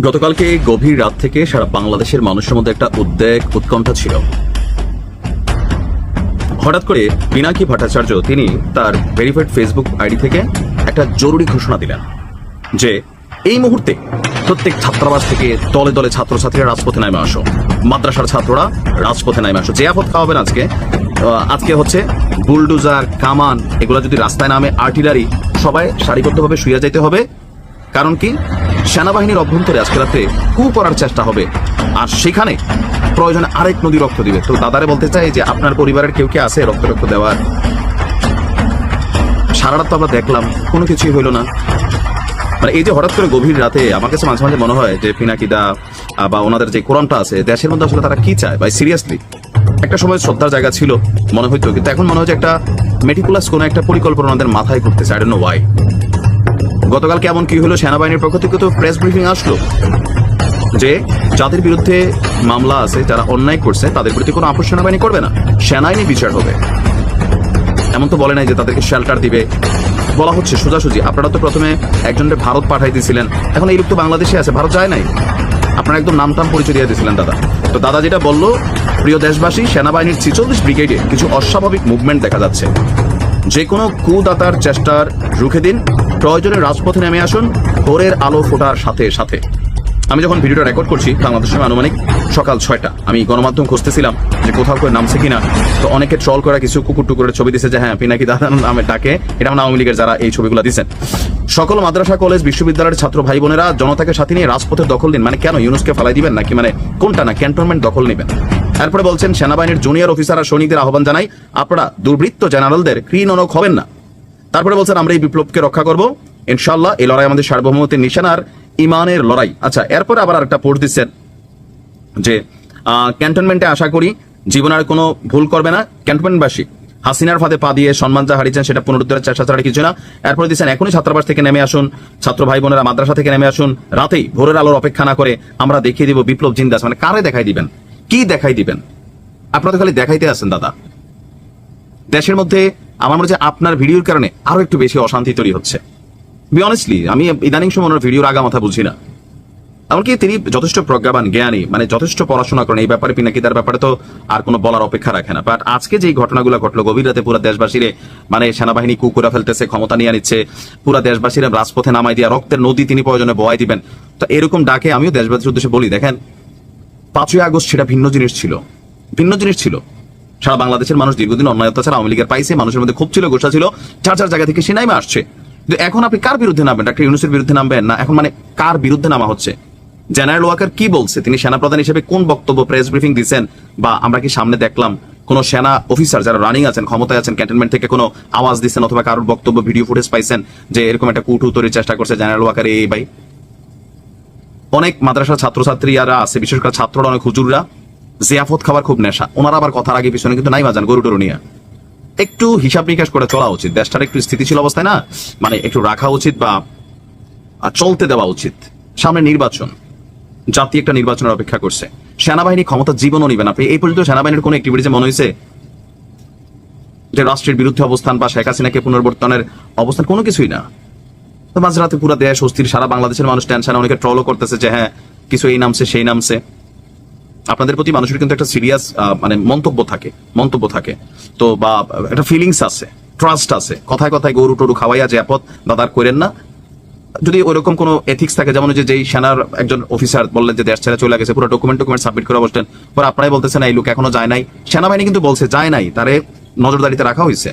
গতকালকে গভীর রাত থেকে সারা বাংলাদেশের মানুষের মধ্যে একটা উদ্বেগ উৎকণ্ঠা ছিল। হঠাৎ করে পিনাকি ভট্টাচার্য তিনি তার ভেরিফাইড ফেসবুক আইডি থেকে একটা জরুরি ঘোষণা দিলেন যে এই মুহূর্তে প্রত্যেক ছাত্রাবাস থেকে দলে দলে ছাত্রছাত্রীরা রাজপথে নামে আসো, মাদ্রাসার ছাত্ররা রাজপথে নামে আসো। যে আপদ খাওয়াবেন আজকে হচ্ছে বুলডোজার, কামান এগুলো যদি রাস্তায় নামে, আর্টিলারি, সবাই সারিবদ্ধভাবে শুয়ে যাইতে হবে। কারণ কি, সেনাবাহিনীর অভ্যন্তরে আজকে রাত্রে কু করার চেষ্টা হবে, আর সেখানে প্রয়োজনে আরেক নদী রক্ত দিবে। তো দাদারে বলতে চাই যে আপনার পরিবারের কেউ কি আছে রক্ত দেওয়ার? সারা রাত তো আমরা দেখলাম, কোনো কিছুই হইল না। মানে এই যে হঠাৎ করে গভীর রাতে আমার কাছে মাঝে মাঝে মনে হয় যে পিনাকিদা বা ওনাদের যে কোরআনটা আছে দেশের মধ্যে আসলে তারা কি চায় ভাই, সিরিয়াসলি। একটা সময় শ্রদ্ধার জায়গা ছিল মনে হইতো, কিন্তু এখন মনে হয় যে একটা মেটিকুলাস কোনো একটা পরিকল্পনা ওনাদের মাথায় ঘুরতেছে। I don't know Y. গতকাল কেমন কি হলো, সেনাবাহিনীর পক্ষ থেকে তো প্রেস ব্রিফিং আসলো যে যাদের বিরুদ্ধে মামলা আছে, যারা অন্যায় করছে তাদের বিরুদ্ধে কোনো আপোষ সেনাবাহিনী করবে না, সেনাইনি বিচার হবে। এমন তো বলে নাই যে তাদেরকে শেল্টার দিবে। বলা হচ্ছে সোজাসুজি, আপনারা তো প্রথমে একজনকে ভারত পাঠাই দিয়েছিলেন, এখন এই লোক তো বাংলাদেশে আছে, ভারত যায় নাই। আপনারা একদম নামটাম পরিচয় দিয়ে দিয়েছিলেন দাদা। তো দাদা যেটা বললো, প্রিয় দেশবাসী, সেনাবাহিনীর 46 ব্রিগেডে কিছু অস্বাভাবিক মুভমেন্ট দেখা যাচ্ছে। যে কোনো কুদাতার চেষ্টার রুখে দিন, প্রয়োজনে রাজপথে নেমে আসুন ভোরের আলো ফোটার সাথে সাথে। আমি যখন ভিডিওটা রেকর্ড করছি বাংলাদেশের আনুমানিক সকাল 6টা। আমি গণমাধ্যম খুঁজতেছিলাম যে কোথাও করে নামছে কিনা। তো অনেকে ট্রল করা কিছু কুকুর টুকুরের ছবি দিচ্ছে যে হ্যাঁ পিনাকি দাদা নামে ডাকে, এটা মানে আওয়ামী লীগের যারা এই ছবিগুলো দিচ্ছেন। সকল মাদ্রাসা, কলেজ, বিশ্ববিদ্যালয়ের ছাত্র ভাই বোনেরা জনতাকে সাথে নিয়ে রাজপথের দখল দিন। মানে কেন, ইউনুসকে ফেলাই দিবেন নাকি? মানে কোনটা, না ক্যান্টনমেন্ট দখল নেবেন? এরপরে বলছেন সেনাবাহিনীর জুনিয়র অফিসার আর সৈনিকদের আহ্বান জানাই, আপনারা দুর্বৃত্ত জেনারেলদের কৃণনক হবেন না। তারপরে বলছেন আমরা এই বিপ্লবকে রক্ষা করব ইনশাআল্লাহ, এই লড়াই আমাদের সার্বভৌমত্বের নিশান আর ইমানের লড়াই। আচ্ছা, এরপরে আবার আরেকটা পোস্ট দিচ্ছেন যে ক্যান্টনমেন্টে আশা করি জীবন আর কোনো ভুল করবে না ক্যান্টনমেন্টবাসী। হাসিনার ফাঁদে পা দিয়ে সম্মান যা হারিয়েছেন সেটা পুনরুদ্ধারের চেষ্টা ছাড়া কিছু না। এরপরে দিচ্ছেন এখনই ছাত্রাবাস থেকে নেমে আসুন, ছাত্র ভাই বোনেরা মাদ্রাসা থেকে নেমে আসুন, রাতেই ভোরের আলোর অপেক্ষা না করে আমরা দেখিয়ে দিব বিপ্লব জিন্দাস। মানে কারে দেখাই দিবেন, কি দেখাই দিবেন? আপনারা তো খালি দেখাইতে আছেন দাদা। দেশের মধ্যে আমার মনে হচ্ছে আপনার ভিডিওর কারণে আরো একটু বেশি অশান্তি তৈরি হচ্ছে। বি অনেস্টলি, আমি ইদানিং সময় ওনার ভিডিওর আগা মাথা বুঝি না। এমনকি তিনি যথেষ্ট প্রজ্ঞাবান, জ্ঞানী, মানে যথেষ্ট পড়াশোনা করেন। এই ব্যাপারে পিনাকিদার ব্যাপারে তো আর কোনো বলার অপেক্ষা রাখে না। বাট আজকে যে ঘটনাগুলো ঘটলো গভীর রাতে, পুরো দেশবাসীরে মানে সেনাবাহিনী কুকুরা ফেলতেছে, ক্ষমতা নিয়ে নিচ্ছে, পুরো দেশবাসীরা রাজপথে নামাই দিয়া রক্তের নদী তিনি প্রয়োজনে বয়াই দিবেন। তো এরকম ডাকে আমিও দেশবাসীর উদ্দেশ্যে বলি, দেখেন 5ই আগস্ট সেটা ভিন্ন জিনিস ছিল, ভিন্ন জিনিস ছিল। সারা বাংলাদেশের মানুষ দীর্ঘদিন অন্যায় অত্যাচার আওয়ামী লীগের পাইছে, মানুষের মধ্যে ক্ষোভ ছিল, গোসা ছিল, চার চার জায়গা থেকে সে নামে আসছে। কিন্তু এখন আপনি কার বিরুদ্ধে নামবেন? ডাক্তার ইউনূসের বিরুদ্ধে নামবেন না? এখন মানে কার বিরুদ্ধে নামা হচ্ছে? জেনারেল ওয়াকার কি বলছে, তিনি সেনাপ্রধান হিসেবে কোন বক্তব্য প্রেস ব্রিফিং দিচ্ছেন, বা আমরা কি সামনে দেখলাম কোন সেনা অফিসার যারা রানিং আছেন, ক্ষমতায় আছেন, ক্যান্টনমেন্ট থেকে কোনো আওয়াজ দিচ্ছেন অথবা কারোর বক্তব্য ভিডিও ফুটেজ পাইছেন যে এরকম একটা কুটু তৈরির চেষ্টা করছে জেনারেল ওয়াকার? এই ভাই, অনেক মাদ্রাসার ছাত্রছাত্রীরা আছে, বিশেষ করে ছাত্ররা, অনেক হুজুররা জিয়াফত খাবার খুব নেশা। ওনারা আবার কথার আগে পিছনে কিন্তু নাই বাজান গরু টরু নিয়ে। একটু হিসাব নিকাশ করে চলা উচিত, দেশটার একটু স্থিতিশীল অবস্থায় না মানে একটু রাখা উচিত বা চলতে দেওয়া উচিত। সামনে নির্বাচন, জাতি একটা নির্বাচনের অপেক্ষা করছে। সেনাবাহিনী ক্ষমতা জীবনও নিবেন। আপনি এই পর্যন্ত সেনাবাহিনীর কোন অ্যাক্টিভিটিতে মনে হয়েছে যে রাষ্ট্রের বিরুদ্ধে অবস্থান বা শেখ হাসিনাকে পুনর্বর্তনের অবস্থান? কোনো কিছুই না। তো মাঝরাতে পুরো দেশ অস্থির, সারা বাংলাদেশের মানুষ টেনশন, অনেকে ট্রলও করতেছে যে হ্যাঁ কিছু এই নামছে সেই নামছে। আপনাদের প্রতি মানুষের কিন্তু একটা সিরিয়াস মানে মন্তব্য থাকে তো, বা একটা ফিলিংস আছে, ট্রাস্ট আছে। কথায় কথায় গরু টরু খাওয়াইয়া যে আপদ দাদার করেন না। যদি ওইরকম কোনো এথিক্স থাকে, যেমন যেই সেনার একজন অফিসার বললেন যে দেশ ছেড়ে চলে গেছে, পুরো ডকুমেন্ট সাবমিট করে বসলেন, পরে আপনারাই বলতেছেন এই লোক এখনো যায় নাই। সেনাবাহিনী কিন্তু বলছে যায় নাই, তারে নজরদারিতে রাখা হয়েছে।